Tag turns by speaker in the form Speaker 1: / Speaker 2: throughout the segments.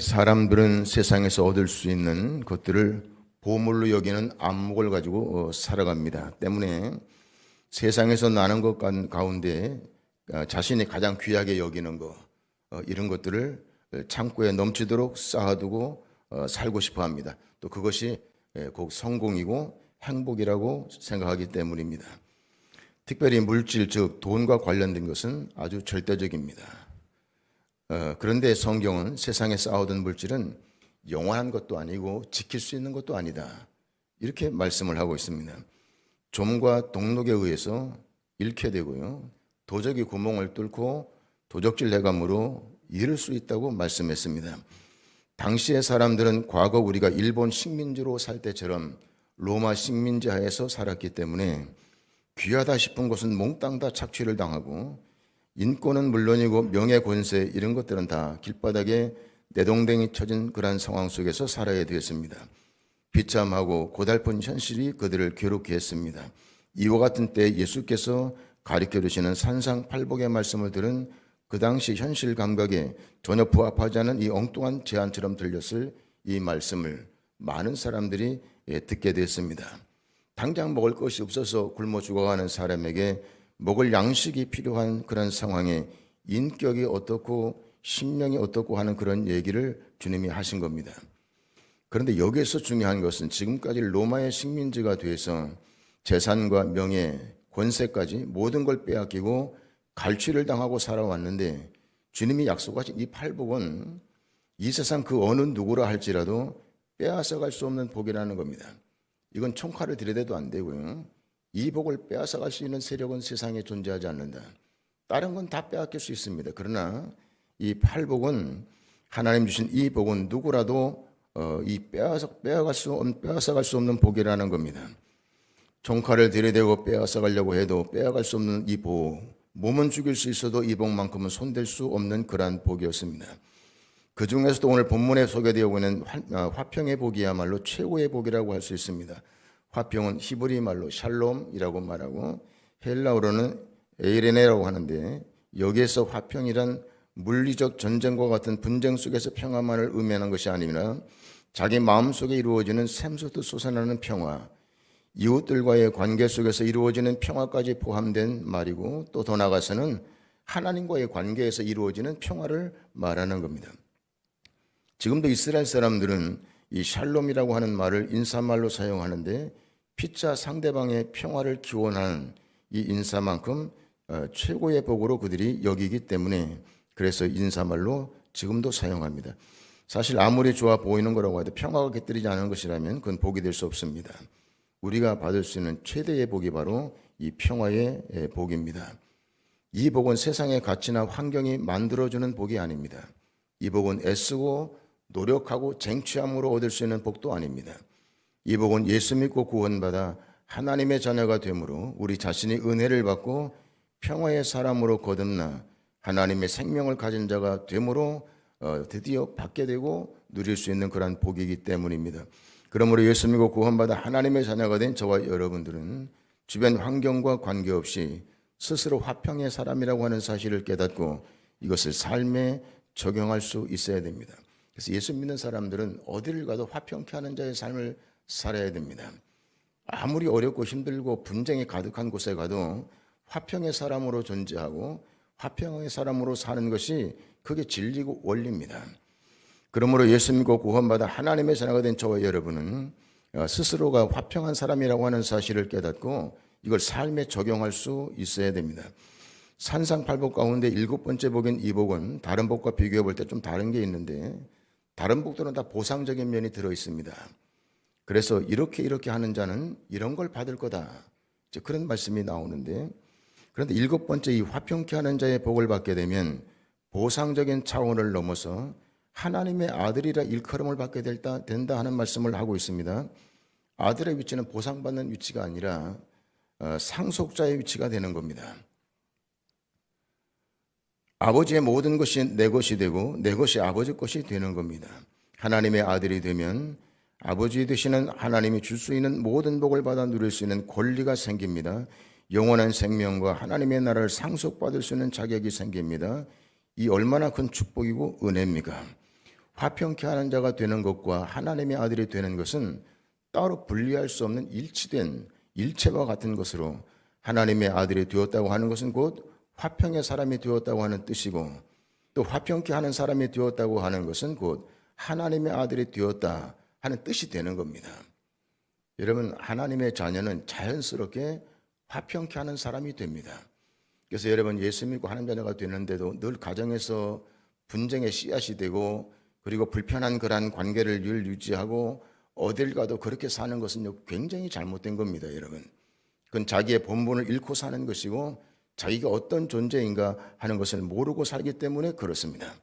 Speaker 1: 사람들은 세상에서 얻을 수 있는 것들을 보물로 여기는 안목을 가지고 살아갑니다. 때문에 세상에서 나는 것 가운데 자신이 가장 귀하게 여기는 것, 이런 것들을 창고에 넘치도록 쌓아두고 살고 싶어 합니다. 또 그것이 곧 성공이고 행복이라고 생각하기 때문입니다. 특별히 물질, 즉 돈과 관련된 것은 아주 절대적입니다. 그런데 성경은 세상에 쌓아둔 물질은 영원한 것도 아니고 지킬 수 있는 것도 아니다, 이렇게 말씀을 하고 있습니다. 좀과 동록에 의해서 잃게 되고요, 도적이 구멍을 뚫고 도적질 해감으로 잃을 수 있다고 말씀했습니다. 당시의 사람들은 과거 우리가 일본 식민지로 살 때처럼 로마 식민지 하에서 살았기 때문에 귀하다 싶은 것은 몽땅 다 착취를 당하고, 인권은 물론이고 명예, 권세 이런 것들은 다 길바닥에 내동댕이 쳐진 그러한 상황 속에서 살아야 되었습니다. 비참하고 고달픈 현실이 그들을 괴롭게 했습니다. 이와 같은 때 예수께서 가르쳐 주시는 산상팔복의 말씀을 들은 그 당시 현실 감각에 전혀 부합하지 않은 이 엉뚱한 제안처럼 들렸을 이 말씀을 많은 사람들이 듣게 됐습니다. 당장 먹을 것이 없어서 굶어 죽어가는 사람에게 먹을 양식이 필요한 그런 상황에 인격이 어떻고 신명이 어떻고 하는 그런 얘기를 주님이 하신 겁니다. 그런데 여기에서 중요한 것은 지금까지 로마의 식민지가 돼서 재산과 명예, 권세까지 모든 걸 빼앗기고 갈취를 당하고 살아왔는데, 주님이 약속하신 이 팔복은 이 세상 그 어느 누구라 할지라도 빼앗아갈 수 없는 복이라는 겁니다. 이건 총칼을 들여대도 안 되고요, 이 복을 빼앗아갈 수 있는 세력은 세상에 존재하지 않는다. 다른 건 다 빼앗길 수 있습니다. 그러나 이 팔복은, 하나님 주신 이 복은 누구라도 빼앗아갈 수 없는 복이라는 겁니다. 총칼을 들이대고 빼앗아가려고 해도 빼앗아갈 수 없는 이 복, 몸은 죽일 수 있어도 이 복만큼은 손댈 수 없는 그러한 복이었습니다. 그 중에서도 오늘 본문에 소개되고 있는 화평의 복이야말로 최고의 복이라고 할 수 있습니다. 화평은 히브리 말로 샬롬이라고 말하고 헬라어로는 에이레네라고 하는데, 여기에서 화평이란 물리적 전쟁과 같은 분쟁 속에서 평화만을 의미하는 것이 아니라 자기 마음속에 이루어지는 샘솟듯 솟아나는 평화, 이웃들과의 관계 속에서 이루어지는 평화까지 포함된 말이고, 또 더 나아가서는 하나님과의 관계에서 이루어지는 평화를 말하는 겁니다. 지금도 이스라엘 사람들은 이 샬롬이라고 하는 말을 인사말로 사용하는데, 피차 상대방의 평화를 기원하는 이 인사만큼 최고의 복으로 그들이 여기기 때문에 그래서 인사말로 지금도 사용합니다. 사실 아무리 좋아 보이는 거라고 해도 평화가 깃들이지 않은 것이라면 그건 복이 될 수 없습니다. 우리가 받을 수 있는 최대의 복이 바로 이 평화의 복입니다. 이 복은 세상의 가치나 환경이 만들어주는 복이 아닙니다. 이 복은 애쓰고 노력하고 쟁취함으로 얻을 수 있는 복도 아닙니다. 이 복은 예수 믿고 구원받아 하나님의 자녀가 되므로 우리 자신이 은혜를 받고 평화의 사람으로 거듭나 하나님의 생명을 가진 자가 되므로 드디어 받게 되고 누릴 수 있는 그런 복이기 때문입니다. 그러므로 예수 믿고 구원받아 하나님의 자녀가 된 저와 여러분들은 주변 환경과 관계없이 스스로 화평의 사람이라고 하는 사실을 깨닫고 이것을 삶에 적용할 수 있어야 됩니다. 그래서 예수 믿는 사람들은 어디를 가도 화평케 하는 자의 삶을 살아야 됩니다. 아무리 어렵고 힘들고 분쟁이 가득한 곳에 가도 화평의 사람으로 존재하고 화평의 사람으로 사는 것이 그게 진리고 원리입니다. 그러므로 예수 믿고 구원받아 하나님의 자녀가 된 저와 여러분은 스스로가 화평한 사람이라고 하는 사실을 깨닫고 이걸 삶에 적용할 수 있어야 됩니다. 산상팔복 가운데 7번째 복인 이 복은 다른 복과 비교해 볼 때 좀 다른 게 있는데, 다른 복들은 다 보상적인 면이 들어 있습니다. 그래서 이렇게 하는 자는 이런 걸 받을 거다, 그런 말씀이 나오는데, 그런데 7번째 이 화평케 하는 자의 복을 받게 되면 보상적인 차원을 넘어서 하나님의 아들이라 일컬음을 받게 된다 하는 말씀을 하고 있습니다. 아들의 위치는 보상받는 위치가 아니라 상속자의 위치가 되는 겁니다. 아버지의 모든 것이 내 것이 되고 내 것이 아버지 것이 되는 겁니다. 하나님의 아들이 되면 아버지 되시는 하나님이 줄 수 있는 모든 복을 받아 누릴 수 있는 권리가 생깁니다. 영원한 생명과 하나님의 나라를 상속받을 수 있는 자격이 생깁니다. 이 얼마나 큰 축복이고 은혜입니까? 화평케 하는 자가 되는 것과 하나님의 아들이 되는 것은 따로 분리할 수 없는 일치된 일체와 같은 것으로 하나님의 아들이 되었다고 하는 것은 곧 화평의 사람이 되었다고 하는 뜻이고 또 화평케 하는 사람이 되었다고 하는 것은 곧 하나님의 아들이 되었다 하는 뜻이 되는 겁니다. 여러분, 하나님의 자녀는 자연스럽게 화평케 하는 사람이 됩니다. 그래서 여러분, 예수 믿고 하나님 자녀가 되는데도 늘 가정에서 분쟁의 씨앗이 되고 그리고 불편한 그러한 관계를 늘 유지하고 어딜 가도 그렇게 사는 것은 굉장히 잘못된 겁니다, 여러분. 그건 자기의 본분을 잃고 사는 것이고 자기가 어떤 존재인가 하는 것을 모르고 살기 때문에 그렇습니다.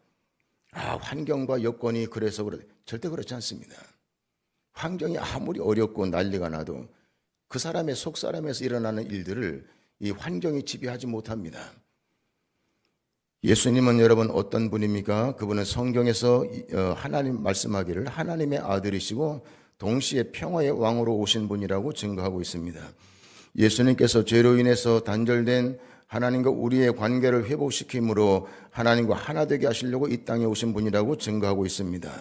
Speaker 1: 환경과 여건이 그래서 절대 그렇지 않습니다. 환경이 아무리 어렵고 난리가 나도 그 사람의 속 사람에서 일어나는 일들을 이 환경이 지배하지 못합니다. 예수님은 여러분 어떤 분입니까? 그분은 성경에서 하나님 말씀하기를 하나님의 아들이시고 동시에 평화의 왕으로 오신 분이라고 증거하고 있습니다. 예수님께서 죄로 인해서 단절된 하나님과 우리의 관계를 회복시킴으로 하나님과 하나 되게 하시려고 이 땅에 오신 분이라고 증거하고 있습니다.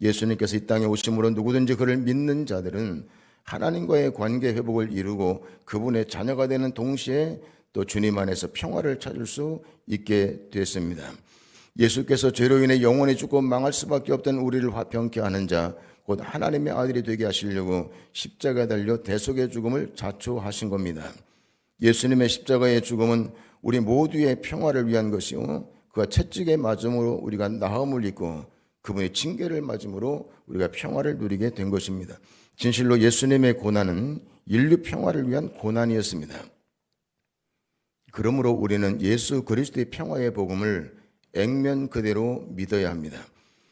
Speaker 1: 예수님께서 이 땅에 오심으로 누구든지 그를 믿는 자들은 하나님과의 관계 회복을 이루고 그분의 자녀가 되는 동시에 또 주님 안에서 평화를 찾을 수 있게 됐습니다. 예수께서 죄로 인해 영원히 죽고 망할 수밖에 없던 우리를 화평케 하는 자, 곧 하나님의 아들이 되게 하시려고 십자가에 달려 대속의 죽음을 자초하신 겁니다. 예수님의 십자가의 죽음은 우리 모두의 평화를 위한 것이요 그가 채찍에 맞음으로 우리가 나음을 입고 그분의 징계를 맞음으로 우리가 평화를 누리게 된 것입니다. 진실로 예수님의 고난은 인류 평화를 위한 고난이었습니다. 그러므로 우리는 예수 그리스도의 평화의 복음을 액면 그대로 믿어야 합니다.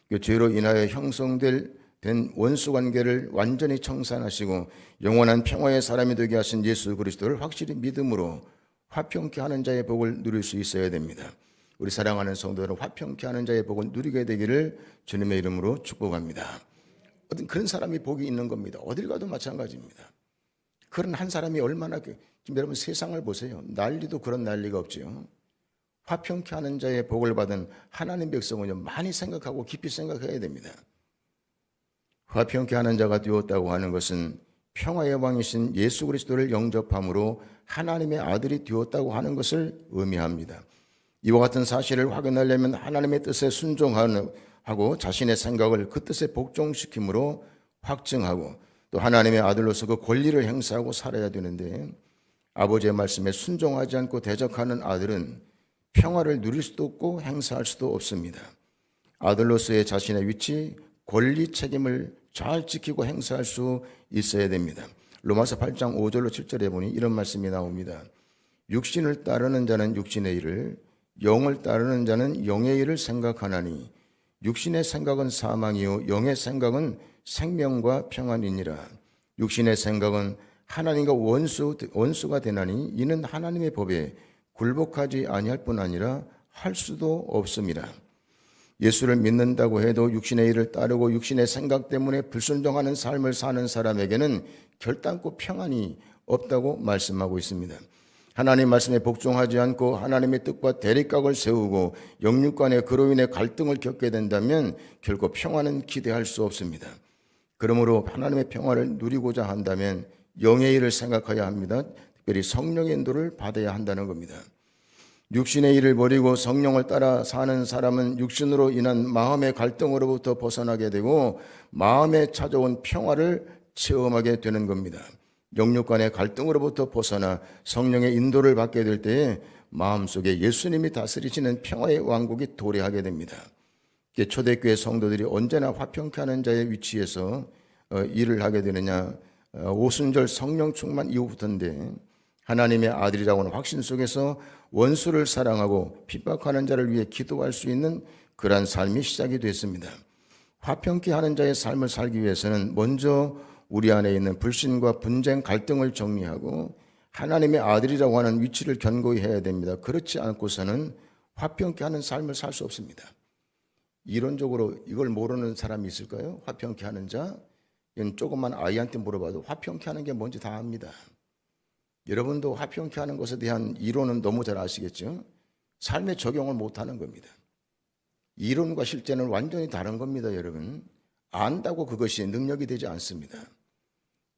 Speaker 1: 그 죄로 인하여 형성된 원수 관계를 완전히 청산하시고 영원한 평화의 사람이 되게 하신 예수 그리스도를 확실히 믿음으로 화평케 하는 자의 복을 누릴 수 있어야 됩니다. 우리 사랑하는 성도들은 화평케 하는 자의 복을 누리게 되기를 주님의 이름으로 축복합니다. 어떤 그런 사람이 복이 있는 겁니다. 어딜 가도 마찬가지입니다. 그런 한 사람이 얼마나 지금 여러분 세상을 보세요. 난리도 그런 난리가 없지요. 화평케 하는 자의 복을 받은 하나님 백성은 많이 생각하고 깊이 생각해야 됩니다. 화평케 하는 자가 되었다고 하는 것은 평화의 왕이신 예수 그리스도를 영접함으로 하나님의 아들이 되었다고 하는 것을 의미합니다. 이와 같은 사실을 확인하려면 하나님의 뜻에 순종하고 자신의 생각을 그 뜻에 복종시킴으로 확증하고 또 하나님의 아들로서 그 권리를 행사하고 살아야 되는데 아버지의 말씀에 순종하지 않고 대적하는 아들은 평화를 누릴 수도 없고 행사할 수도 없습니다. 아들로서의 자신의 위치, 권리, 책임을 잘 지키고 행사할 수 있어야 됩니다. 로마서 8장 5절로 7절에 보니 이런 말씀이 나옵니다. 육신을 따르는 자는 육신의 일을, 영을 따르는 자는 영의 일을 생각하나니 육신의 생각은 사망이요 영의 생각은 생명과 평안이니라. 육신의 생각은 하나님과 원수가 되나니 이는 하나님의 법에 굴복하지 아니할 뿐 아니라 할 수도 없습니다. 예수를 믿는다고 해도 육신의 일을 따르고 육신의 생각 때문에 불순종하는 삶을 사는 사람에게는 결단코 평안이 없다고 말씀하고 있습니다. 하나님 말씀에 복종하지 않고 하나님의 뜻과 대립각을 세우고 영육 간에 그로 인해 갈등을 겪게 된다면 결코 평안은 기대할 수 없습니다. 그러므로 하나님의 평화를 누리고자 한다면 영의 일을 생각해야 합니다. 특별히 성령의 인도를 받아야 한다는 겁니다. 육신의 일을 버리고 성령을 따라 사는 사람은 육신으로 인한 마음의 갈등으로부터 벗어나게 되고 마음에 찾아온 평화를 체험하게 되는 겁니다. 영육 간의 갈등으로부터 벗어나 성령의 인도를 받게 될 때에 마음속에 예수님이 다스리시는 평화의 왕국이 도래하게 됩니다. 초대교회 성도들이 언제나 화평케 하는 자의 위치에서 일을 하게 되느냐, 오순절 성령 충만 이후부터인데 하나님의 아들이라고 하는 확신 속에서 원수를 사랑하고 핍박하는 자를 위해 기도할 수 있는 그러한 삶이 시작이 됐습니다. 화평케 하는 자의 삶을 살기 위해서는 먼저 우리 안에 있는 불신과 분쟁, 갈등을 정리하고 하나님의 아들이라고 하는 위치를 견고히 해야 됩니다. 그렇지 않고서는 화평케 하는 삶을 살 수 없습니다. 이론적으로 이걸 모르는 사람이 있을까요? 화평케 하는 자? 이건 조그만 아이한테 물어봐도 화평케 하는 게 뭔지 다 압니다. 여러분도 화평케 하는 것에 대한 이론은 너무 잘 아시겠죠? 삶에 적용을 못하는 겁니다. 이론과 실제는 완전히 다른 겁니다, 여러분. 안다고 그것이 능력이 되지 않습니다.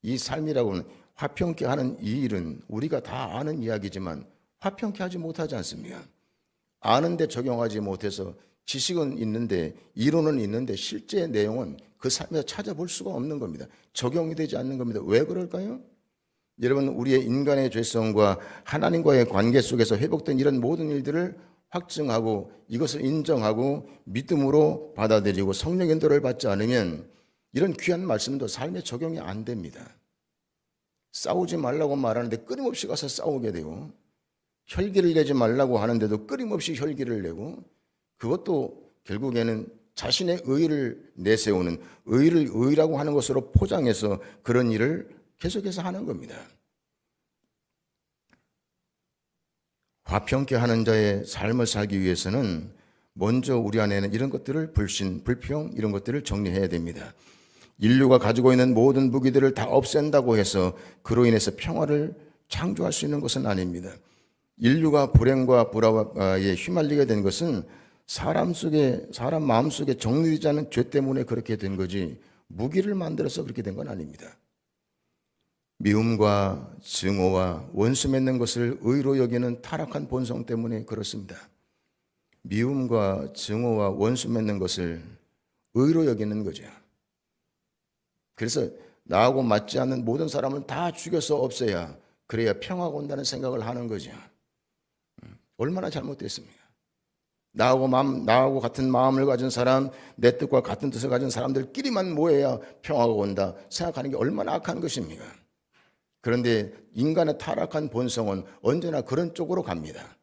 Speaker 1: 이 삶이라고는 화평케 하는 이 일은 우리가 다 아는 이야기지만 화평케 하지 못하지 않습니까? 아는데 적용하지 못해서 지식은 있는데 이론은 있는데 실제 내용은 그 삶에서 찾아볼 수가 없는 겁니다. 적용이 되지 않는 겁니다. 왜 그럴까요? 여러분, 우리의 인간의 죄성과 하나님과의 관계 속에서 회복된 이런 모든 일들을 확증하고 이것을 인정하고 믿음으로 받아들이고 성령의 인도를 받지 않으면 이런 귀한 말씀도 삶에 적용이 안 됩니다. 싸우지 말라고 말하는데 끊임없이 가서 싸우게 되고, 혈기를 내지 말라고 하는데도 끊임없이 혈기를 내고, 그것도 결국에는 자신의 의를 내세우는, 의를 의라고 하는 것으로 포장해서 그런 일을 계속해서 하는 겁니다. 화평케 하는 자의 삶을 살기 위해서는 먼저 우리 안에는 이런 것들을 불신, 불평 이런 것들을 정리해야 됩니다. 인류가 가지고 있는 모든 무기들을 다 없앤다고 해서 그로 인해서 평화를 창조할 수 있는 것은 아닙니다. 인류가 불행과 불화에 휘말리게 된 것은 사람 마음 속에 정리되지 않은 죄 때문에 그렇게 된 거지 무기를 만들어서 그렇게 된 건 아닙니다. 미움과 증오와 원수 맺는 것을 의로 여기는 타락한 본성 때문에 그렇습니다. 미움과 증오와 원수 맺는 것을 의로 여기는 거죠. 그래서 나하고 맞지 않는 모든 사람을 다 죽여서 없애야 그래야 평화가 온다는 생각을 하는 거죠. 얼마나 잘못됐습니까? 나하고 같은 마음을 가진 사람, 내 뜻과 같은 뜻을 가진 사람들끼리만 모여야 평화가 온다 생각하는 게 얼마나 악한 것입니까? 그런데 인간의 타락한 본성은 언제나 그런 쪽으로 갑니다.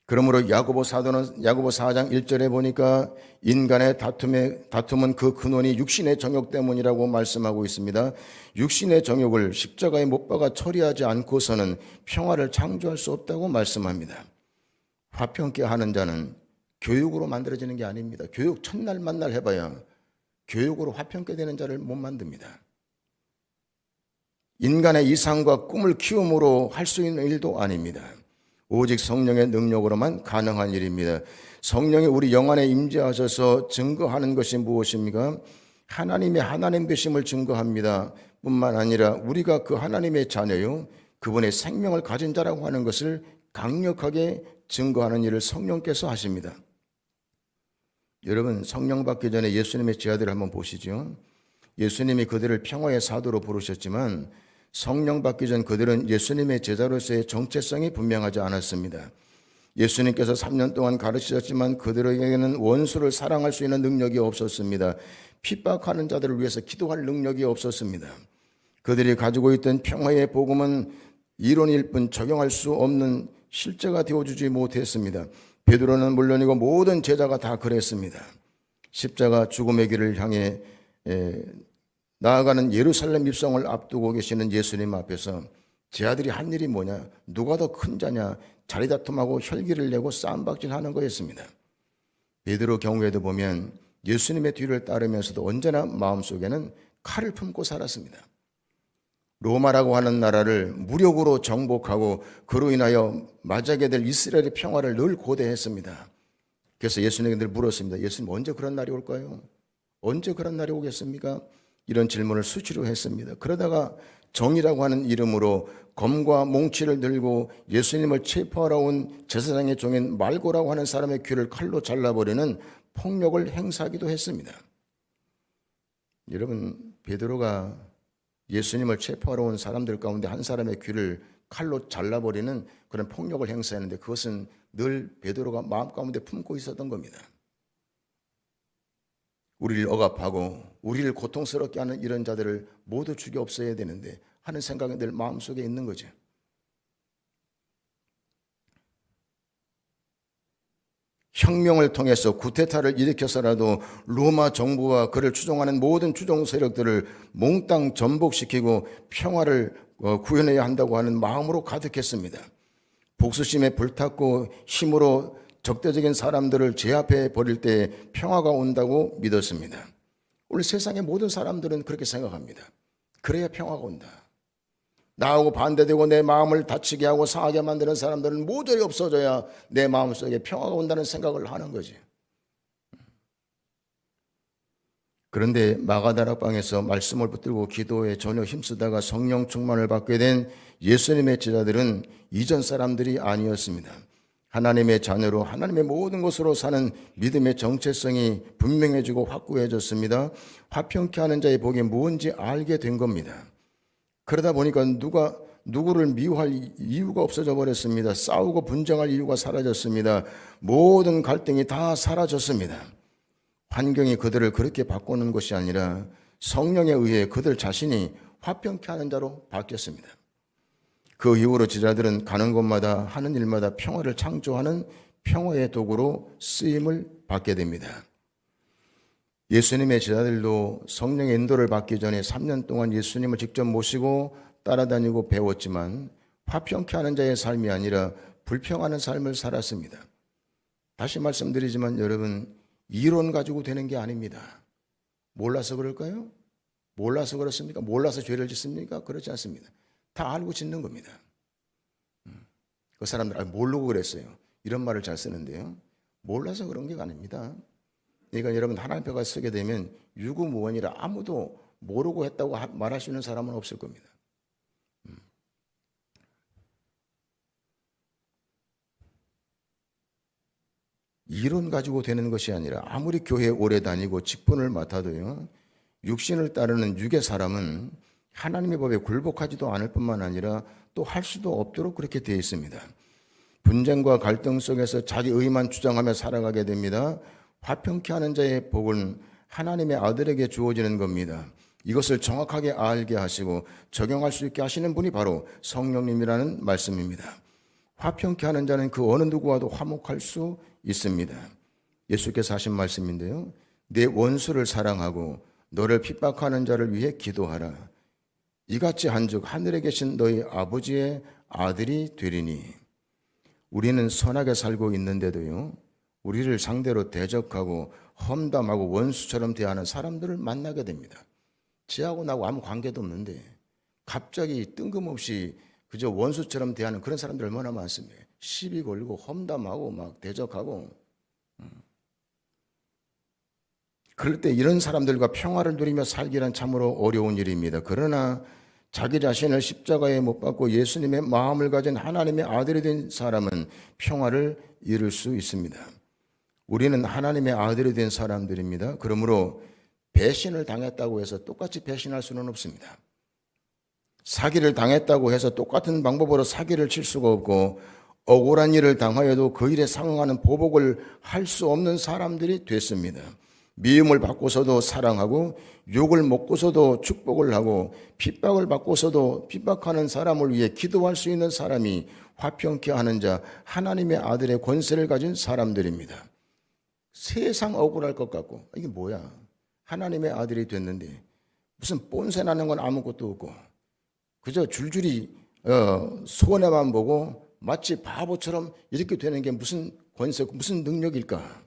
Speaker 1: 그러므로 야고보 4장 1절에 보니까 인간의 다툼은 그 근원이 육신의 정욕 때문이라고 말씀하고 있습니다. 육신의 정욕을 십자가에 못 박아 처리하지 않고서는 평화를 창조할 수 없다고 말씀합니다. 화평케 하는 자는 교육으로 만들어지는 게 아닙니다. 교육 첫날 만날 해봐야 교육으로 화평케 되는 자를 못 만듭니다. 인간의 이상과 꿈을 키움으로 할 수 있는 일도 아닙니다. 오직 성령의 능력으로만 가능한 일입니다. 성령이 우리 영 안에 임재하셔서 증거하는 것이 무엇입니까? 하나님의 하나님 되심을 증거합니다. 뿐만 아니라 우리가 그 하나님의 자녀요 그분의 생명을 가진 자라고 하는 것을 강력하게 증거하는 일을 성령께서 하십니다. 여러분, 성령 받기 전에 예수님의 제자들을 한번 보시죠. 예수님이 그들을 평화의 사도로 부르셨지만 성령 받기 전 그들은 예수님의 제자로서의 정체성이 분명하지 않았습니다. 예수님께서 3년 동안 가르치셨지만 그들에게는 원수를 사랑할 수 있는 능력이 없었습니다. 핍박하는 자들을 위해서 기도할 능력이 없었습니다. 그들이 가지고 있던 평화의 복음은 이론일 뿐 적용할 수 없는 실제가 되어주지 못했습니다. 베드로는 물론이고 모든 제자가 다 그랬습니다. 십자가 죽음의 길을 향해 나아가는 예루살렘 입성을 앞두고 계시는 예수님 앞에서 제 아들이 한 일이 뭐냐, 누가 더 큰 자냐, 자리다툼하고 혈기를 내고 싸움박질하는 거였습니다. 베드로 경우에도 보면 예수님의 뒤를 따르면서도 언제나 마음속에는 칼을 품고 살았습니다. 로마라고 하는 나라를 무력으로 정복하고 그로 인하여 맞이하게 될 이스라엘의 평화를 늘 고대했습니다. 그래서 예수님에게 늘 물었습니다. 예수님, 언제 그런 날이 올까요? 언제 그런 날이 오겠습니까? 이런 질문을 수시로 했습니다. 그러다가 정의라고 하는 이름으로 검과 몽치를 들고 예수님을 체포하러 온 제사장의 종인 말고라고 하는 사람의 귀를 칼로 잘라버리는 폭력을 행사하기도 했습니다. 여러분, 베드로가 예수님을 체포하러 온 사람들 가운데 한 사람의 귀를 칼로 잘라버리는 그런 폭력을 행사했는데 그것은 늘 베드로가 마음 가운데 품고 있었던 겁니다. 우리를 억압하고 우리를 고통스럽게 하는 이런 자들을 모두 죽여 없애야 되는데 하는 생각이 늘 마음속에 있는 거죠. 혁명을 통해서 쿠데타를 일으켜서라도 로마 정부와 그를 추종하는 모든 추종 세력들을 몽땅 전복시키고 평화를 구현해야 한다고 하는 마음으로 가득했습니다. 복수심에 불탔고 힘으로 적대적인 사람들을 제압해 버릴 때 평화가 온다고 믿었습니다. 오늘 세상의 모든 사람들은 그렇게 생각합니다. 그래야 평화가 온다. 나하고 반대되고 내 마음을 다치게 하고 상하게 만드는 사람들은 모조리 없어져야 내 마음속에 평화가 온다는 생각을 하는 거지. 그런데 마가다락방에서 말씀을 붙들고 기도에 전혀 힘쓰다가 성령 충만을 받게 된 예수님의 제자들은 이전 사람들이 아니었습니다. 하나님의 자녀로 하나님의 모든 것으로 사는 믿음의 정체성이 분명해지고 확고해졌습니다. 화평케 하는 자의 복이 무엇인지 알게 된 겁니다. 그러다 보니까 누구를 미워할 이유가 없어져 버렸습니다. 싸우고 분쟁할 이유가 사라졌습니다. 모든 갈등이 다 사라졌습니다. 환경이 그들을 그렇게 바꾸는 것이 아니라 성령에 의해 그들 자신이 화평케 하는 자로 바뀌었습니다. 그 이후로 제자들은 가는 곳마다 하는 일마다 평화를 창조하는 평화의 도구로 쓰임을 받게 됩니다. 예수님의 제자들도 성령의 인도를 받기 전에 3년 동안 예수님을 직접 모시고 따라다니고 배웠지만 화평케 하는 자의 삶이 아니라 불평하는 삶을 살았습니다. 다시 말씀드리지만 여러분, 이론 가지고 되는 게 아닙니다. 몰라서 그럴까요? 몰라서 그렇습니까? 몰라서 죄를 짓습니까? 그렇지 않습니다. 다 알고 짓는 겁니다. 그 사람들 모르고 그랬어요. 이런 말을 잘 쓰는데요. 몰라서 그런 게 아닙니다. 그러니까 여러분, 하나님 앞에 가서 서게 되면 유구무원이라 아무도 모르고 했다고 말할 수 있는 사람은 없을 겁니다. 이론 가지고 되는 것이 아니라 아무리 교회에 오래 다니고 직분을 맡아도요, 육신을 따르는 육의 사람은 하나님의 법에 굴복하지도 않을 뿐만 아니라 또 할 수도 없도록 그렇게 되어 있습니다. 분쟁과 갈등 속에서 자기 의만 주장하며 살아가게 됩니다. 화평케 하는 자의 복은 하나님의 아들에게 주어지는 겁니다. 이것을 정확하게 알게 하시고 적용할 수 있게 하시는 분이 바로 성령님이라는 말씀입니다. 화평케 하는 자는 그 어느 누구와도 화목할 수 있습니다. 예수께서 하신 말씀인데요. 내 원수를 사랑하고 너를 핍박하는 자를 위해 기도하라. 이같이 한즉 하늘에 계신 너희 아버지의 아들이 되리니. 우리는 선하게 살고 있는데도요, 우리를 상대로 대적하고 험담하고 원수처럼 대하는 사람들을 만나게 됩니다. 지하고 나하고 아무 관계도 없는데 갑자기 뜬금없이 그저 원수처럼 대하는 그런 사람들 얼마나 많습니까? 시비 걸고 험담하고 막 대적하고. 그럴 때 이런 사람들과 평화를 누리며 살기란 참으로 어려운 일입니다. 그러나 자기 자신을 십자가에 못 박고 예수님의 마음을 가진 하나님의 아들이 된 사람은 평화를 이룰 수 있습니다. 우리는 하나님의 아들이 된 사람들입니다. 그러므로 배신을 당했다고 해서 똑같이 배신할 수는 없습니다. 사기를 당했다고 해서 똑같은 방법으로 사기를 칠 수가 없고, 억울한 일을 당하여도 그 일에 상응하는 보복을 할 수 없는 사람들이 됐습니다. 미움을 받고서도 사랑하고, 욕을 먹고서도 축복을 하고, 핍박을 받고서도 핍박하는 사람을 위해 기도할 수 있는 사람이 화평케 하는 자, 하나님의 아들의 권세를 가진 사람들입니다. 세상 억울할 것 같고, 이게 뭐야? 하나님의 아들이 됐는데 무슨 본세 나는 건 아무것도 없고 그저 줄줄이 손해만 보고 마치 바보처럼 이렇게 되는 게 무슨 권세, 무슨 능력일까?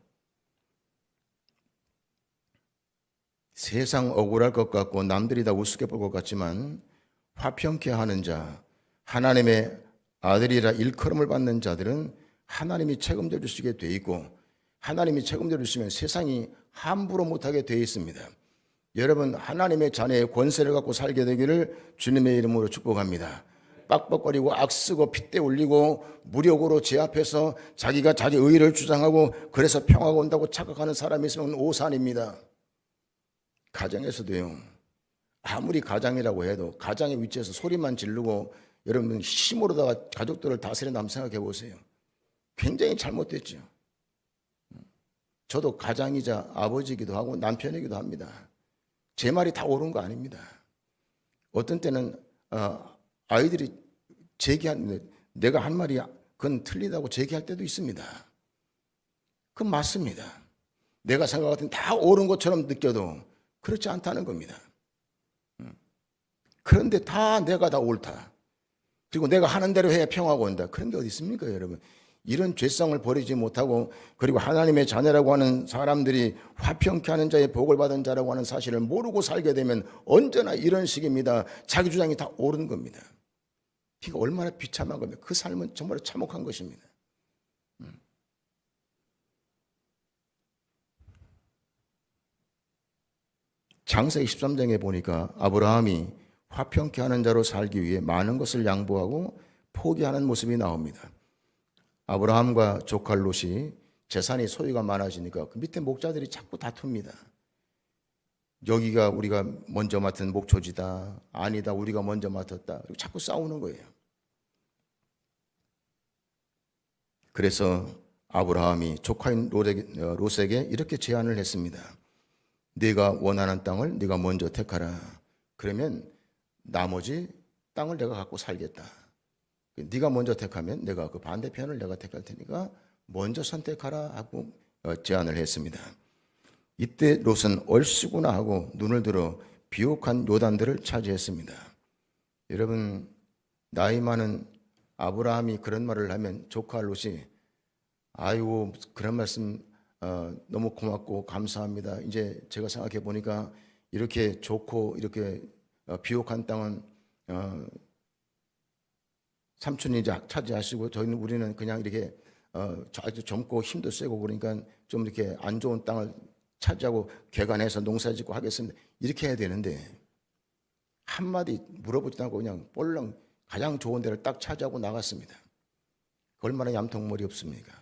Speaker 1: 세상 억울할 것 같고 남들이 다 우습게 볼 것 같지만 화평케 하는 자, 하나님의 아들이라 일컬음을 받는 자들은 하나님이 책임져 주시게 돼 있고, 하나님이 책임져 주시면 세상이 함부로 못하게 되어 있습니다. 여러분, 하나님의 자녀의 권세를 갖고 살게 되기를 주님의 이름으로 축복합니다. 빡빡거리고 악쓰고 핏대 올리고 무력으로 제 앞에서 자기가 자기 의의를 주장하고 그래서 평화가 온다고 착각하는 사람이 있으면 오산입니다. 가정에서도요, 아무리 가장이라고 해도 가장의 위치에서 소리만 지르고 여러분 힘으로다가 가족들을 다스린다 한번 생각해 보세요. 굉장히 잘못됐죠. 저도 가장이자 아버지이기도 하고 남편이기도 합니다. 제 말이 다 옳은 거 아닙니다. 어떤 때는 아이들이 제기하는데 내가 한 말이 그건 틀리다고 제기할 때도 있습니다. 그건 맞습니다. 내가 생각할 땐 다 옳은 것처럼 느껴도 그렇지 않다는 겁니다. 그런데 다 내가 다 옳다. 그리고 내가 하는 대로 해야 평화가 온다. 그런 게 어디 있습니까, 여러분? 이런 죄성을 버리지 못하고, 그리고 하나님의 자녀라고 하는 사람들이 화평케 하는 자의 복을 받은 자라고 하는 사실을 모르고 살게 되면 언제나 이런 식입니다. 자기 주장이 다 옳은 겁니다. 이게 얼마나 비참한 겁니까? 그 삶은 정말 참혹한 것입니다. 창세기 13장에 보니까 아브라함이 화평케 하는 자로 살기 위해 많은 것을 양보하고 포기하는 모습이 나옵니다. 아브라함과 조카 롯이 재산이 소유가 많아지니까 그 밑에 목자들이 자꾸 다툽니다. 여기가 우리가 먼저 맡은 목초지다. 아니다. 우리가 먼저 맡았다. 그리고 자꾸 싸우는 거예요. 그래서 아브라함이 조카인 롯에게 이렇게 제안을 했습니다. 네가 원하는 땅을 네가 먼저 택하라. 그러면 나머지 땅을 내가 갖고 살겠다. 네가 먼저 택하면 내가 그 반대편을 내가 택할 테니까 먼저 선택하라 하고 제안을 했습니다. 이때 롯은 얼씨구나 하고 눈을 들어 비옥한 요단들을 차지했습니다. 여러분, 나이 많은 아브라함이 그런 말을 하면 조카 롯이 아이고 그런 말씀 너무 고맙고 감사합니다. 이제 제가 생각해 보니까 이렇게 좋고 이렇게 비옥한 땅은 삼촌이 이제 차지하시고 우리는 그냥 이렇게 아주 젊고 힘도 세고 그러니까 좀 이렇게 안 좋은 땅을 차지하고 개간해서 농사짓고 하겠습니다. 이렇게 해야 되는데 한마디 물어보지도 않고 그냥 볼랑 가장 좋은 데를 딱 차지하고 나갔습니다. 얼마나 얌통머리 없습니까?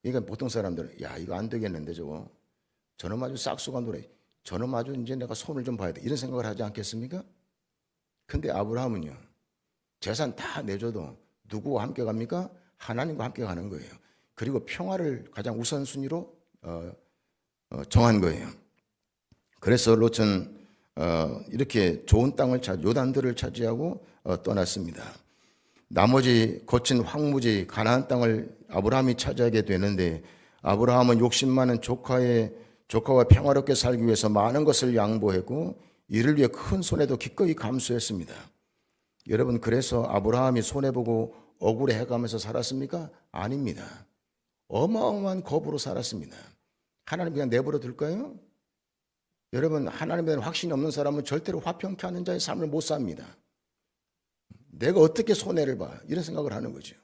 Speaker 1: 그러니까 보통 사람들은 야 이거 안 되겠는데 저놈 아주 싹수가 노래 저놈 아주 이제 내가 손을 좀 봐야 돼 이런 생각을 하지 않겠습니까? 근데 아브라함은요 재산 다 내줘도 누구와 함께 갑니까? 하나님과 함께 가는 거예요. 그리고 평화를 가장 우선순위로 정한 거예요. 그래서 롯은 이렇게 좋은 땅을 요단들을 차지하고 떠났습니다. 나머지 거친 황무지 가나안 땅을 아브라함이 차지하게 되는데 아브라함은 욕심 많은 조카와 평화롭게 살기 위해서 많은 것을 양보했고 이를 위해 큰 손해도 기꺼이 감수했습니다. 여러분 그래서 아브라함이 손해보고 억울해가면서 살았습니까? 아닙니다. 어마어마한 겁으로 살았습니다. 하나님 그냥 내버려 둘까요? 여러분 하나님에 대한 확신이 없는 사람은 절대로 화평케 하는 자의 삶을 못 삽니다. 내가 어떻게 손해를 봐 이런 생각을 하는 거죠.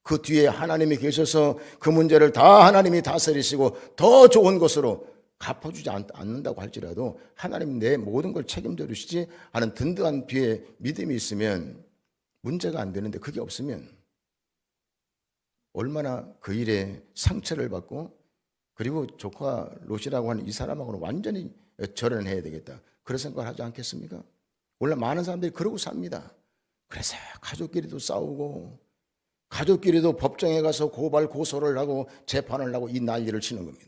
Speaker 1: 그 뒤에 하나님이 계셔서 그 문제를 다 하나님이 다스리시고 더 좋은 것으로 갚아주지 않는다고 할지라도 하나님 내 모든 걸 책임져 주시지 하는 든든한 뒤에 믿음이 있으면 문제가 안 되는데 그게 없으면 얼마나 그 일에 상처를 받고 그리고 조카 롯이라고 하는 이 사람하고는 완전히 절연해야 되겠다 그런 생각을 하지 않겠습니까? 원래 많은 사람들이 그러고 삽니다. 그래서 가족끼리도 싸우고 가족끼리도 법정에 가서 고발 고소를 하고 재판을 하고 이 난리를 치는 겁니다.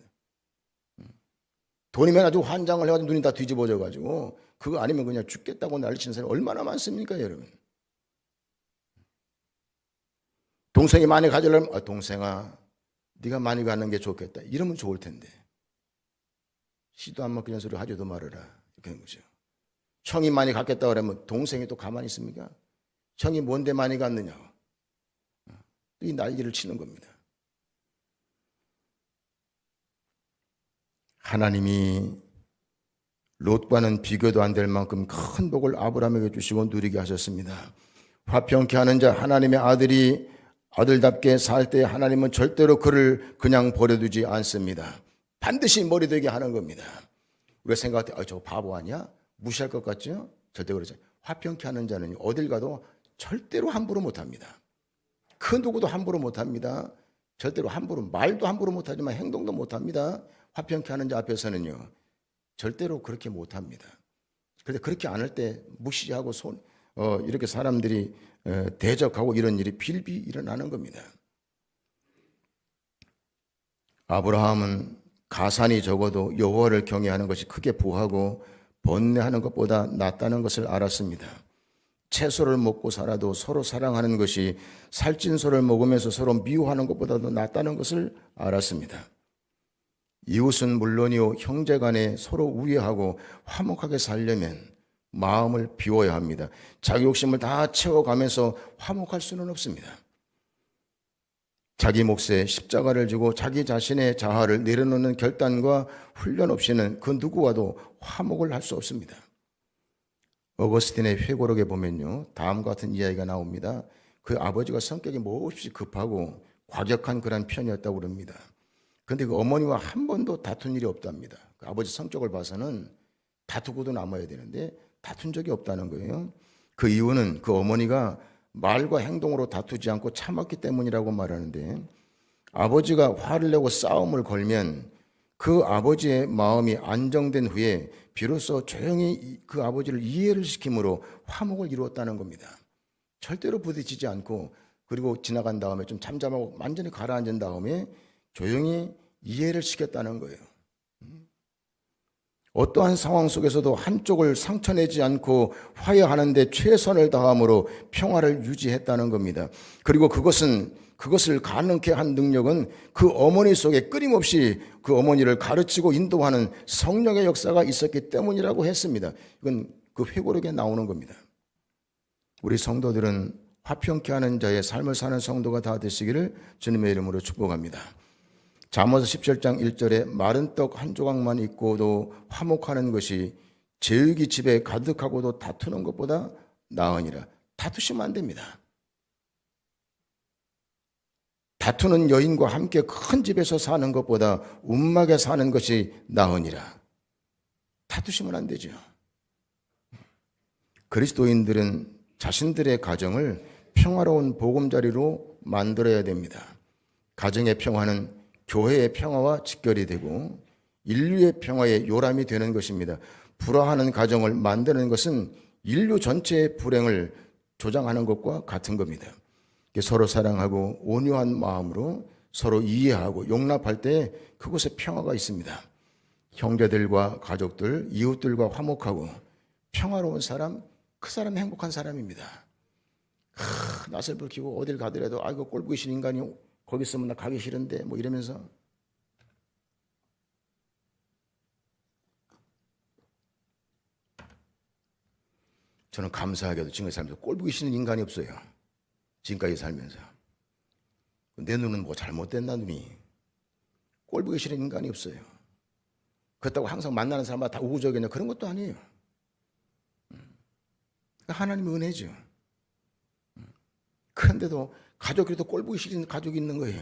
Speaker 1: 돈이면 아주 환장을 해가지고 눈이 다 뒤집어져 가지고 그거 아니면 그냥 죽겠다고 난리 치는 사람이 얼마나 많습니까 여러분. 동생이 많이 가지려면 동생아 네가 많이 갖는 게 좋겠다 이러면 좋을 텐데 시도 안 먹히는 소리 하지도 말아라 이렇게 하는 거죠. 형이 많이 갖겠다 그러면 동생이 또 가만히 있습니까? 형이 뭔데 많이 갖느냐 이 난리를 치는 겁니다. 하나님이 롯과는 비교도 안 될 만큼 큰 복을 아브라함에게 주시고 누리게 하셨습니다. 화평케 하는 자 하나님의 아들이 아들답게 살 때 하나님은 절대로 그를 그냥 버려두지 않습니다. 반드시 머리 되게 하는 겁니다. 우리가 생각할 때 저 바보 아니야? 무시할 것 같죠? 절대 그러지 않아요. 화평케 하는 자는 어딜 가도 절대로 함부로 못합니다. 그 누구도 함부로 못합니다. 절대로 함부로 말도 함부로 못하지만 행동도 못합니다. 화평케 하는 자 앞에서는요 절대로 그렇게 못합니다. 그런데 그렇게 안 할 때 무시하고 이렇게 사람들이 대적하고 이런 일이 빌비 일어나는 겁니다. 아브라함은 가산이 적어도 여호와를 경외하는 것이 크게 부하고 번뇌하는 것보다 낫다는 것을 알았습니다. 채소를 먹고 살아도 서로 사랑하는 것이 살찐소를 먹으면서 서로 미워하는 것보다도 낫다는 것을 알았습니다. 이웃은 물론이요 형제간에 서로 우애하고 화목하게 살려면 마음을 비워야 합니다. 자기 욕심을 다 채워가면서 화목할 수는 없습니다. 자기 몫에 십자가를 지고 자기 자신의 자아를 내려놓는 결단과 훈련 없이는 그 누구와도 화목을 할 수 없습니다. 어거스틴의 회고록에 보면요 다음과 같은 이야기가 나옵니다. 그 아버지가 성격이 몹시 급하고 과격한 그런 편이었다고 그럽니다. 그런데 그 어머니와 한 번도 다툰 일이 없답니다. 그 아버지 성격을 봐서는 다투고도 남아야 되는데 다툰 적이 없다는 거예요. 그 이유는 그 어머니가 말과 행동으로 다투지 않고 참았기 때문이라고 말하는데, 아버지가 화를 내고 싸움을 걸면 그 아버지의 마음이 안정된 후에 비로소 조용히 그 아버지를 이해를 시킴으로 화목을 이루었다는 겁니다. 절대로 부딪히지 않고, 그리고 지나간 다음에 좀 잠잠하고 완전히 가라앉은 다음에 조용히 이해를 시켰다는 거예요. 어떠한 상황 속에서도 한쪽을 상처내지 않고 화해하는 데 최선을 다함으로 평화를 유지했다는 겁니다. 그리고 그것을 가능케 한 능력은 그 어머니 속에 끊임없이 그 어머니를 가르치고 인도하는 성령의 역사가 있었기 때문이라고 했습니다. 이건 그 회고록에 나오는 겁니다. 우리 성도들은 화평케 하는 자의 삶을 사는 성도가 다 되시기를 주님의 이름으로 축복합니다. 잠언서 17장 1절에 마른 떡 한 조각만 있고도 화목하는 것이 제육이 집에 가득하고도 다투는 것보다 나으니라. 다투시면 안 됩니다. 다투는 여인과 함께 큰 집에서 사는 것보다 움막에 사는 것이 나으니라. 다투시면 안 되죠. 그리스도인들은 자신들의 가정을 평화로운 보금자리로 만들어야 됩니다. 가정의 평화는 교회의 평화와 직결이 되고 인류의 평화의 요람이 되는 것입니다. 불화하는 가정을 만드는 것은 인류 전체의 불행을 조장하는 것과 같은 겁니다. 서로 사랑하고 온유한 마음으로 서로 이해하고 용납할 때 그곳에 평화가 있습니다. 형제들과 가족들, 이웃들과 화목하고 평화로운 사람, 그 사람이 행복한 사람입니다. 낯을 불키고 어딜 가더라도 아이고 꼴보기 싫은 인간이 거기 있으면 나 가기 싫은데 뭐 이러면서, 저는 감사하게도 지금까지 살면서 꼴보기 싫은 인간이 없어요. 지금까지 살면서 내 눈은 뭐 잘못됐나, 눈이. 꼴보기 싫은 인간이 없어요. 그렇다고 항상 만나는 사람마다 다 우호적이냐, 그런 것도 아니에요. 하나님의 은혜죠. 그런데도 가족끼리도 꼴보기 싫은 가족이 있는 거예요.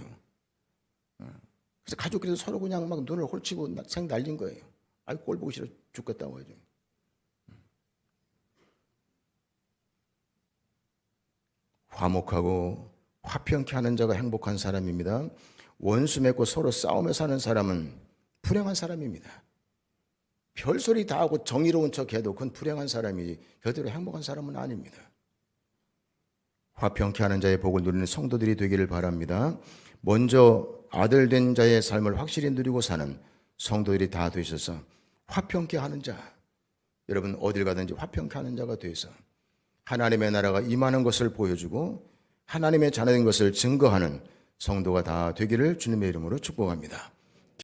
Speaker 1: 그래서 가족끼리도 서로 그냥 막 눈을 홀치고 생 날린 거예요. 아이 꼴보기 싫어 죽겠다고 하죠. 화목하고 화평케 하는 자가 행복한 사람입니다. 원수 맺고 서로 싸우며 사는 사람은 불행한 사람입니다. 별소리 다 하고 정의로운 척해도 그건 불행한 사람이지 절대로 행복한 사람은 아닙니다. 화평케 하는 자의 복을 누리는 성도들이 되기를 바랍니다. 먼저 아들 된 자의 삶을 확실히 누리고 사는 성도들이 다 되셔서 화평케 하는 자, 여러분 어딜 가든지 화평케 하는 자가 되어서 하나님의 나라가 임하는 것을 보여주고 하나님의 자녀인 것을 증거하는 성도가 다 되기를 주님의 이름으로 축복합니다.